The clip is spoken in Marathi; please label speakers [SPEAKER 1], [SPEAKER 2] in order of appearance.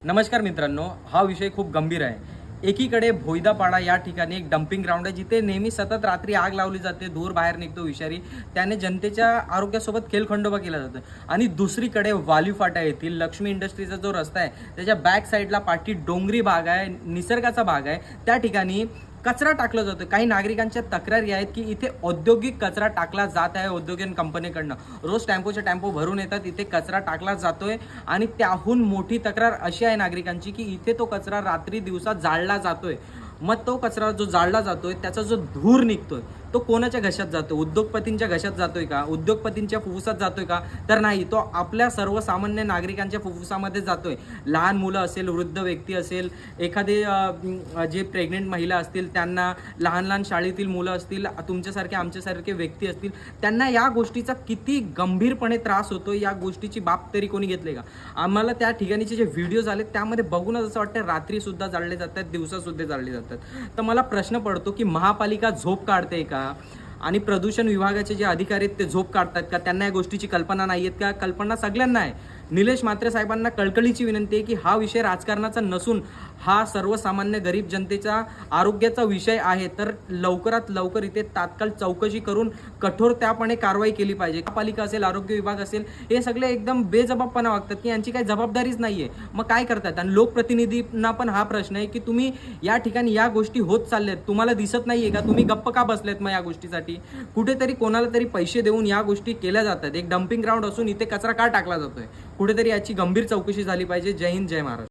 [SPEAKER 1] नमस्कार मित्रांनो, हा विषय खूप गंभीर आहे. एकीकडे भोईदापाडा या ठिकाणी एक डंपिंग ग्राउंड आहे, जिथे नेहमी सतत रात्री आग लावली जाते, धूर बाहेर निघतो विषारी, त्याने जनतेच्या आरोग्यासोबत खेलखंडोबा केला जातो. आणि दुसरीकडे वालीफाटा येथील लक्ष्मी इंडस्ट्रीचा जो रस्ता आहे, त्याच्या बॅक साईडला पाठी डोंगरी भाग आहे, निसर्गाचा भाग आहे. त्या ठिकाणी कचरा टाकला जातो. काही नागरिकांच्या तक्रारी आहेत की इथे औद्योगिक कचरा टाकला जात आहे. औद्योगिक कंपनीकडनं रोज टेम्पो भरून येतात, इथे कचरा टाकला जातोय. आणि त्याहून मोठी तक्रार अशी आहे नागरिकांची की इथे तो कचरा रात्री दिवसा जाळला जातोय. मग तो कचरा जो जाळला जातोय, त्याचा जो धूर निघतोय, तो कोणाच्या घशात जातोय? उद्योगपतींच्या घशात जातोय का? उद्योगपतींच्या फुफ्फुसात जातोय का? तर नाही, तो आपल्या सर्वसामान्य नागरिकांच्या फुफ्फुसामध्ये जातोय. लहान मुलं असेल, वृद्ध व्यक्ती असेल, एखादे जे प्रेग्नेंट महिला असतील, त्यांना लहान लहान शाळेतील मुलं असतील, तुमच्यासारखे आमच्यासारखे व्यक्ती असतील, त्यांना या गोष्टीचा किती गंभीरपणे त्रास होतो, या गोष्टीची बाब तरी कोणी घेतली का? आम्हाला त्या ठिकाणीचे जे व्हिडिओज आले त्यामध्ये बघूनच असं वाटतं रात्रीसुद्धा जाळले जातात, दिवसासुद्धा जाळले जातात. तर मला प्रश्न पडतो की महापालिका झोप काढते का? आणि प्रदूषण विभागाचे जे अधिकारी आहेत ते झोप काढतात का? त्यांना या गोष्टीची कल्पना नाही आहेत का? कल्पना सगळ्यांना आहे. निलेश म्हात्रे साहेबांना कळकळीची विनंती आहे की हा विषय राजकारणाचा नसून हा सर्वसामान्य गरीब जनतेचा आरोग्याचा विषय आहे. तर लवकरात लवकर इथे तात्काळ चौकशी करून कठोरपणे कारवाई केली पाहिजे. पालिका असेल, आरोग्य विभाग असेल, हे सगळे एकदम बेजबाबपणा वागतात की यांची काही जबाबदारीच नाहीये. मग काय करतात? आणि लोकप्रतिनिधींना पण हा प्रश्न आहे की तुम्ही या ठिकाणी या गोष्टी होत चालल्यात, तुम्हाला दिसत नाहीये का? तुम्ही गप्प का बसलेत मग या गोष्टीसाठी? कुठेतरी कोणाला तरी पैसे देऊन या गोष्टी केल्या जातात. एक डंपिंग ग्राउंड असून इथे कचरा का टाकला जातोय? कुठेतरी याची गंभीर चौकशी झाली पाहिजे. जय हिंद, जय महाराष्ट्र.